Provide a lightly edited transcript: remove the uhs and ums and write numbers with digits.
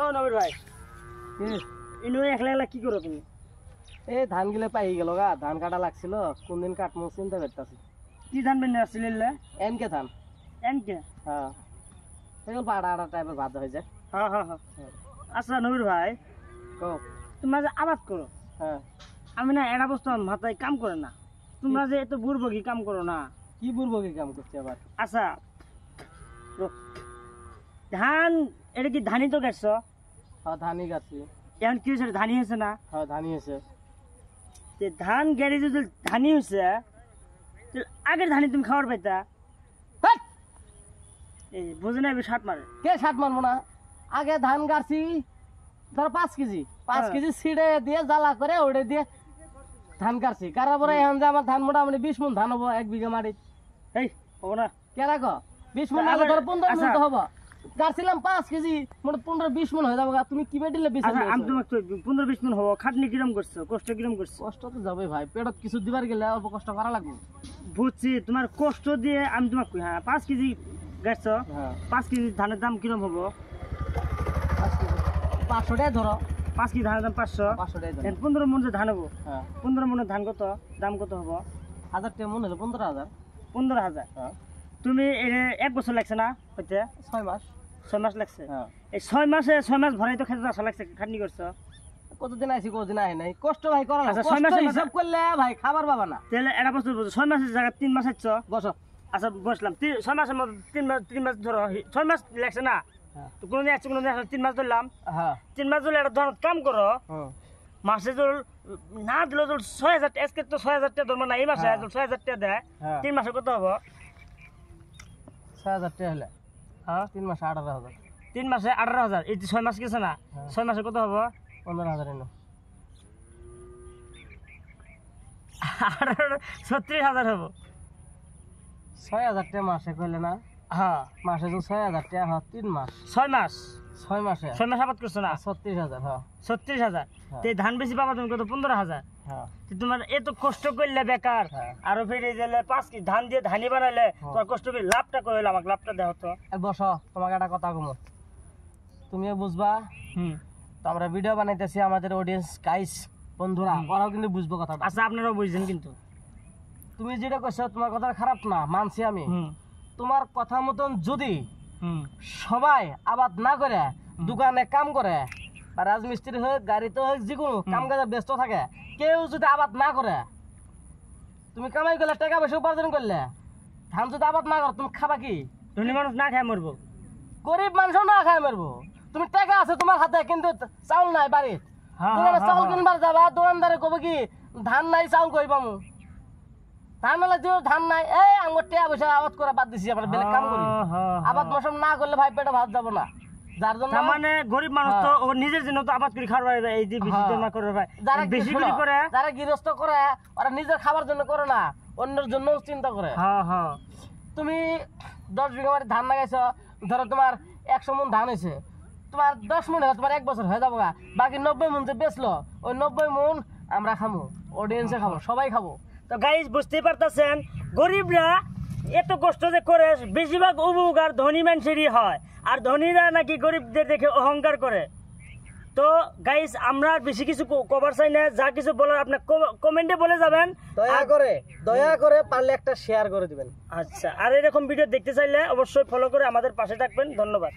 ও নবীর ভাই ইনু একলা একলা কি করো তুমি? এই ধান গিলে পাই গেল গা, ধান কাটা লাগছিল, কোন দিন কাটমু চিন্তা করতেছি। কি ধান বেনে আসছিলে? এনকে ধান। এনকে? হ্যাঁ, এগুলো পাড়া আড়া টাইপের ভাত হয়ে যায়। হ্যাঁ হ্যাঁ হ্যাঁ। আচ্ছা নবীর ভাই, তোমরা যে আবাদ করো, হ্যাঁ আমি না এরা বস্তু মাথায় কাম করে না, তোমরা যে এত বুড়বগি কাম করো না। কি বুড়বো কি কাম করছি আবার? আচ্ছা ধান এটা কি ধানই তো গেছ? হ্যাঁ ধানই গাছি। এখন কি হয়েছে, ধানই হয়েছে না? হ্যাঁ ধানই হয়েছে। ধান গেড়ে যদি ধানই হয়েছে, আগের ধানি তুমি খাওয়ার পাইতা? এই বুঝে না, ষাট মারে কে ষাট মারবো না? আগে ধান গাড়ছি ধরো 5 কেজি, 5 কেজি ছিড়ে দিয়ে জ্বালা করে ওড়ে দিয়ে ধান কাটছি। কারার পরে এখন যে আমার ধান মোটামুটি 20 মণ ধান হবো 1 বিঘা মাটি। এই হবো না কে রাখো 20 মণ আগে ধরো 15 মণ তো হবো। গাড়ছিলাম 5 কেজি, মোট 15-20 মণ হয়ে যাবো। তুমি কি বেটিলে 20? আমি তোমাকে 15-20 মণ হবো। খাটনি কিরম করছো, কষ্ট কিরম করছো? কষ্ট তো যাবে ভাই, পেটত কিছু দিবার গেলে অল্প কষ্ট করা লাগবে। বুঝছি তোমার কষ্ট দিয়ে আমি তোমাকে কই। হ্যাঁ 5 কেজি গাড়ছো, 5 কেজি ধানের দাম কিরম হবো? 500 টাকা ধরো। 5 কেজি ধানের দাম 500 টাকা ধরো। 15 মণ যে ধান হবো, হ্যাঁ 15 মণের ধান কত দাম কত হবো? 1000 টাকা মণ হলো 15,000। 15,000। হ্যাঁ তুমি 1 বছর লাগছে না হইতে? 6 মাস। 6 মাস লাগছে। হ্যাঁ এই 6 মাস ভরাই তো খেতে আসা লাগছে, খাটনি করছো। কতদিন আইছি কতদিন আই নাই, কষ্ট ভাই করা লাগে। আচ্ছা, 6 কষ্ট মাসের হিসাব করলে ভাই খাবার পাবা না। তাহলে এটা বছর বলছো 6 মাসের জায়গায় 3 মাস হচ্ছে। বসো। আচ্ছা বসলাম, 6 মাসের মধ্যে 3 মাস ধরো, 6 মাস লাগছে না হ্যাঁ তো? কোনোদিন আসছে কোনোদিন 3 মাস ধরলাম। হ্যাঁ 3 মাস ধরলে একটা ধর কাম করো, হ্যাঁ মাসে ধর না দিলেও ধর 6,000 আজকে তো 6,000 টাকা ধরবো না, এই মাসে 6,000 টাকা দেয়। হ্যাঁ 3 মাসে কত হবো? 6,000 টাকা হলে হ্যাঁ 3 মাসে 18,000। 3 মাসে 18,000। এই 6 মাস গেছে না, 6 মাসে কত হবো? 15,000 এলো। 36,000 হবো। 6,000 টাকা মাসে কইলে না? হ্যাঁ মাসে তো 6,000 টাকা হয় 3 মাস। 6 মাস 6 মাসে 6 মাস আবাদ করছো না? 36,000। হ্যাঁ 36,000। তো এই ধান বেশি পাবা তুমি কত? 15,000। হ্যাঁ তোমার এত কষ্ট করলে বেকার, হ্যাঁ। আরো ফিরে গেলে 5 কেজি ধান দিয়ে ধানি বানাইলে তোমার কষ্ট করে লাভটা করে হলো, আমাকে লাভটা দেওয়া হতো। বসো, তোমাকে একটা কথা কমো, তুমিও বুঝবা। তো আমরা ভিডিও বানাইতেছি, আমাদের অডিয়েন্স গাইস বন্ধুরা ওরাও কিন্তু বুঝবো কথাটা। আচ্ছা আপনারাও বুঝছেন কিন্তু। তুমি যেটা কইছো তোমার কথা খারাপ না, মানছি আমি। তোমার কথা মতন যদি সবাই আবাদ না করে দোকানে কাম করে বা রাজমিস্ত্রি হোক গাড়িতে হোক যে কোনো কাম কাজে ব্যস্ত থাকে, কেউ যদি আবাদ না করে, তুমি কামাই করলে টাকা পয়সা উপার্জন করলে, ধান যদি আবাদ না করো তুমি খাবা কি? ধনী মানুষ না খায় মরবো, গরিব মানুষও না খায় মরবো। তুমি টাকা আছে তোমার হাতে কিন্তু চাউল নাই বাড়ির, দোকানে চাউল কিনবার যাবা, দোকানদারে কব কি ধান নাই চাউল কই পামু? ধান হলে ধান নাই, এই আঙ্গুর টাকা পয়সা আবাদ করা বাদ দিছি, আমরা বেলেগ কাম করি। আবাদ মৌসুম না করলে ভাই পেটে ভাত যাবো না। যার জন্য মানে গরিব মানুষ তো ও নিজের জন্য তো আবাদ করে খাওয়ার, এই যে বেশি জমা করে ভাই, বেশি করে করে যারা গৃহস্থ করে ওরা নিজের খাবার জন্য করে না, অন্যের জন্য চিন্তা করে। হ্যাঁ হ্যাঁ তুমি 10 বিঘা মাটি ধান লাগাইছো, ধরো তোমার 100 মণ ধান হয়েছে, তোমার 10 মণ হলে তোমার 1 বছর হয়ে যাবো। বাকি 90 মণ যে বেচলো, ওই 90 মণ আমরা খাবো, অডিয়েন্সে খাবো, সবাই খাবো। তো গাইস বুঝতেই পারতেছেন, গরিবরা এত কষ্ট যে করে বেশিরভাগ উপকার ধনী মানুষেরই হয়, আর ধনীরা নাকি গরিবদের দেখে অহংকার করে। তো গাইস আমরা বেশি কিছু কভার চাই না, যা কিছু বলার আপনি কমেন্টে বলে যাবেন। দয়া করে পারলে একটা শেয়ার করে দিবেন। আচ্ছা, আর এরকম ভিডিও দেখতে চাইলে অবশ্যই ফলো করে আমাদের পাশে থাকবেন। ধন্যবাদ।